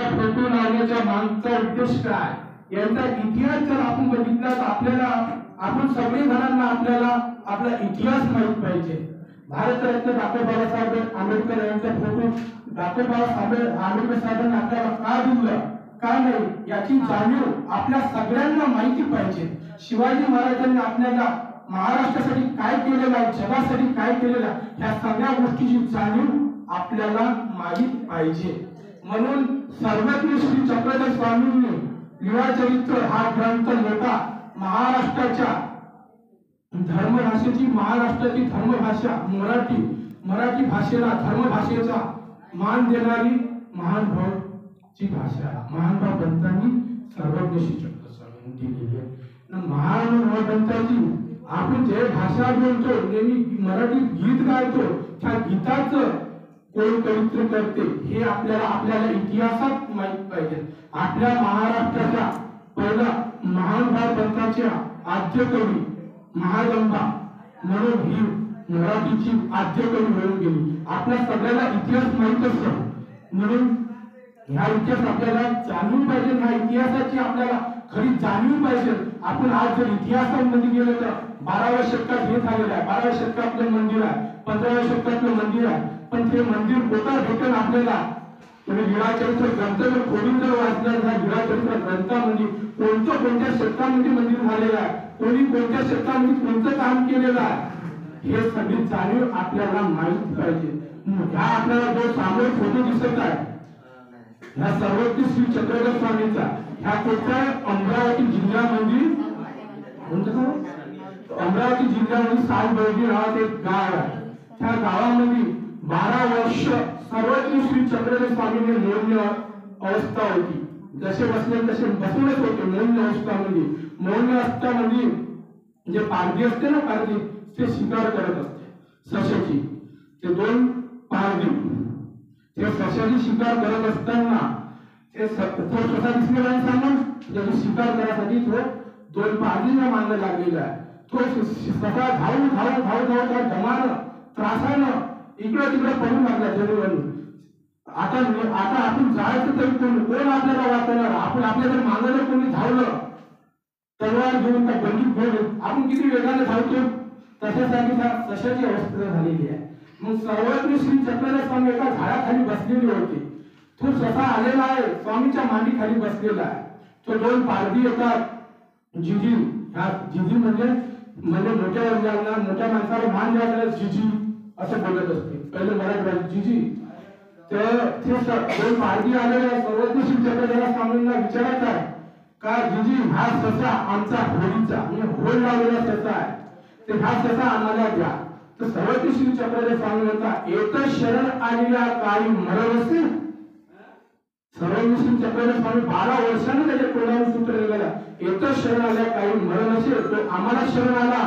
Photo लावण्याच्या मागचा उद्देश काय, यांचा इतिहास जर आपण बघितला तर आपल्याला आपण सगळे जणांना आपल्याला आपला इतिहास माहित पाहिजे. भारतरत्न डॉक्टर बाबासाहेब आंबेडकर यांचा फोटो डॉक्टर बाबासाहेब आंबेडकर साहेबांनी आपल्याला का दिलं का नाही याची जाणीव आपल्या सगळ्यांना माहिती पाहिजे. शिवाजी महाराजांनी आपल्याला महाराष्ट्रासाठी काय केलेलं आहे, जगासाठी काय केलेलं आहे, ह्या सगळ्या गोष्टीची जाणीव आपल्याला माहित पाहिजे. म्हणून सर्वज्ञ श्री चक्रधर स्वामींनी लीळाचरित्र हा ग्रंथ मोठा महाराष्ट्राच्या धर्मभाषेची महाराष्ट्राची धर्मभाषा मराठी भाषेला धर्मभाषेचा मान देणारी महानुभावाची भाषा महानुभाव पंतांनी सर्वज्ञ श्री चक्रधर स्वामींनी दिलेली आहे. महानुभाव पंतांची आपण जे भाषा बोलतो नेहमी मराठी गीत गायतो त्या गीताचं कोण कवित्र करते हे आपल्याला इतिहासात माहित पाहिजे. आपल्या महाराष्ट्राच्या पहिला महानुभाव पंथाच्या आद्य कवी महाजंबा म्हणून ही मराठीची आद्य कवी होऊन गेली. आपल्या सगळ्याला इतिहास माहित असतो म्हणून ह्या इतिहास आपल्याला जाणून पाहिजे. ह्या इतिहासाची आपल्याला खरी जाणीव पाहिजे. आपण आज जर इतिहासामध्ये गेलो तर 12व्या शतकात हे झालेलं आहे. 12व्या शतकातलं मंदिर आहे, 15व्या शतकातलं मंदिर आहे, पण ते मंदिर कोठा भेटेल आपल्याला. तुम्ही लीळाचरित्र ग्रंथ जर खोडून जर वाचलं तर लीळाचरित्र ग्रंथामध्ये कोणत्या शतकामध्ये मंदिर झालेलं आहे, कोणी कोणत्या शतकामध्ये कोणतं काम केलेलं आहे हे सगळी जाणीव आपल्याला माहित पाहिजे. ह्या आपल्याला जो समोर फोटो दिसत आहे ह्या सर्वज्ञ श्री चक्रधर स्वामींचा ह्या कोणत्या अमरावती जिल्ह्यामध्ये अमरावती जिल्ह्यामध्ये सालबर्गी नावाचं एक गाव आहे. त्या गावामध्ये 12 वर्ष सर्वज्ञ श्री चक्रधर स्वामींनी मौन अवस्था होती. जसे बसले तसे बसूनच होते मौन अवस्थामध्ये. मौन अवस्थामध्ये जे पारधी असते ना पारधी ते शिकार करत असते सशाची. ते 2 पारधी ते सशाची शिकार करत असताना ते स्वतः दिसलेला आहे सांगून त्याची शिकार करण्यासाठी तो 2 पारधींना मागं लागलेला आहे. तो स्वतः धावू त्या जमानं त्रासानं इकडं तिकडं पडून लागला जमिनीवरून. आता आपण जायचं तरी कोण आपल्याला वाचवणार. आपल्या जर मागं जर कोणी धावलं तलवार घेऊन त्या बंदूक घेऊन आपण किती वेगाने धावतो तशासाठी त्या सशाची अवस्था झालेली आहे. मग सर्वज्ञ श्री चक्रधर स्वामी एका झाडाखाली बसलेले होते. तो स्वतः आलेला आहे स्वामीच्या मांडी खाली बसलेला आहे. तो 2 पारधी येतात. जिजी ह्या जिजी म्हणजे मोठ्या वर्गाला मोठ्या माणसाला मान द्यायला जिजी असं बोलत असते पहिले मराठी जिजी. तर ते 2 पारधी आलेले आहे. सर्वज्ञ श्री चक्रधर स्वामींना विचारत आहे का जिजी हा ससा आमचा होळीचा म्हणजे होळ लावलेला ससा आहे ते हा ससा आम्हाला द्या. तर सर्वज्ञ श्री चक्रधर स्वामी म्हणतात एक शरण आलेल्या काळी मरण असे. सर्वज्ञ श्री चक्रधर स्वामी 12 वर्षांनी त्याच्या तोंडावरून सूत्र निघाला एक शरण आल्या काही मरण असे. तो आम्हाला शरण आला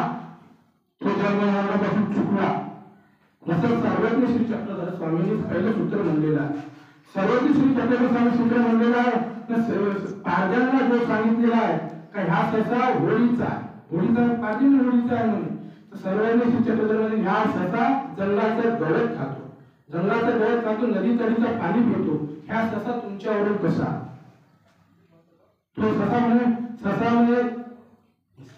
तो जन्ममरणापासून चुकला असं सर्वज्ञ श्री चक्रधर स्वामींनी पहिलं सूत्र म्हणलेलं आहे. सर्वज्ञ श्री चक्रधर स्वामी सूत्र म्हणलेलं आहे पारध्यांना जो सांगितलेला आहे का ह्या ससा होळीचा पारधी होळीचा आहे म्हणून. तर सर्वज्ञ श्री चक्रधर मध्ये ह्या ससा जंगलाचं गवत खातो नदी तडीचं पाणी पितो. ह्या ससा तुमच्यावरून कसा. तो ससा म्हणजे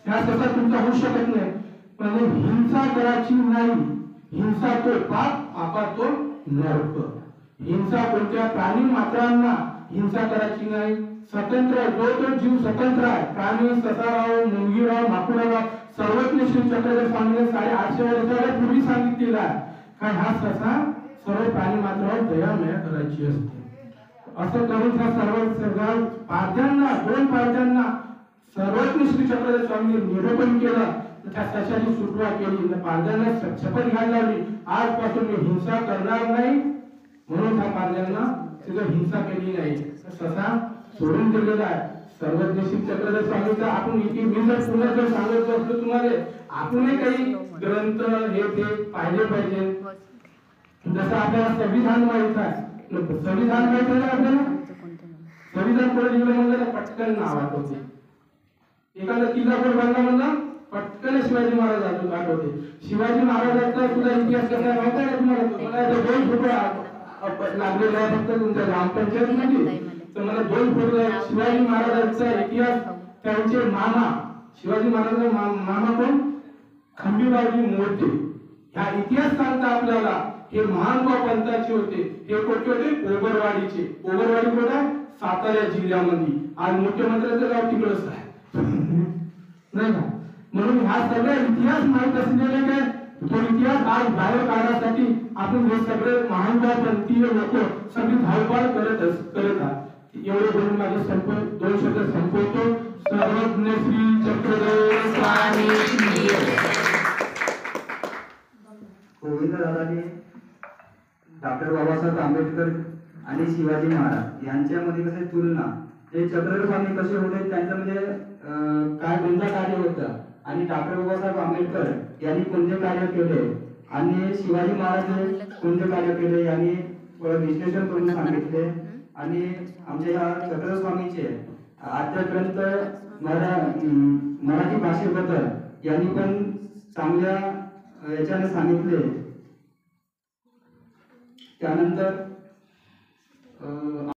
ह्या ससा तुमचा होऊ शकत नाही. म्हणजे हिंसा करायची नाही. हिंसा तो पाप तो नरक. हिंसा कोणत्या प्राणी मात्रांना हिंसा करायची नाही. स्वतंत्र जो जीव स्वतंत्र आहे. प्राणी ससाराव मुंगीराव माकुराव सर्वज्ञ श्री चक्रधर स्वामीने 850 वर्षापूर्वी सांगितलेला आहे का हा ससा सर्व प्राणी मात्रावर दयामया करायची असते. असं करून त्या सर्व पारध्यांना 2 पारध्यांना सर्वज्ञ श्री चक्रधर स्वामींनी निरूपण केलं. त्या सशाची सुटवा केली. पारध्यांना शपथ घ्यायला लावली आजपासून मी हिंसा करणार नाही म्हणून त्या पारध्यांना तिथं हिंसा केली नाही. ससा सोडून दिलेला आहे. सर्वज्ञ श्री चक्रधर स्वामीचा आपण इथे मी जर पुन्हा जर सांगत असलो तुम्हाला आपणही काही ग्रंथ हे ते पाहिले पाहिजे. जसं आपल्याला संविधान माहित आहे. संविधान माहित आहे आपल्याला. संविधान कोण लिहिलं म्हणलं तर पटकन नाव आठवते. एखादा किल्ला कोण बांधला म्हणला पटकन शिवाजी महाराज आठवते. शिवाजी महाराजांचा सुद्धा इतिहास कसा माहिती आहे तुम्हाला. तुम्हाला 2 फोटो लागलेले आहे फक्त तुमच्या ग्रामपंचायत मध्ये तर मला दोन फोटो आहेत. शिवाजी महाराजांचा इतिहास, त्यांचे मामा शिवाजी महाराजांचा मामा कोण, खंबीबाजी मोहिते. ह्या इतिहास सांगता आपल्याला हे महानुभाव पंथाचे होते. हे कोणते होते, ओगरवाडीचे. ओगरवाडी कोण आहे, सातारा जिल्ह्यामध्ये. आज मुख्यमंत्र्याचं गाव तिकडच आहे नाही का. म्हणून हा सगळा इतिहास माहित असलेले काय तो इतिहास आज बाहेर काढण्यासाठी आपण हे सगळे महानुभाव पंथीय लोक सगळी धावपळ करत आहात. एवढे बोलून माझे दोन शब्द संपवतो. सर्वज्ञ श्री चक्रधर स्वामी गोविंददादांनी डॉक्टर बाबासाहेब आंबेडकर आणि शिवाजी महाराज यांच्यामध्ये कसे तुलना, हे चक्रधर स्वामी कसे होते, त्यांचं म्हणजे काय कोणतं कार्य होतं आणि डॉक्टर बाबासाहेब आंबेडकर यांनी कोणते कार्य केले आणि शिवाजी महाराज कोणते कार्य केले यांनी विश्लेषण करून सांगितले. आणि आमच्या या चक्रधर स्वामीचे आद्यग्रंथ मराठी भाषेबद्दल यांनी पण चांगल्या याच्याने सांगितले. त्यानंतर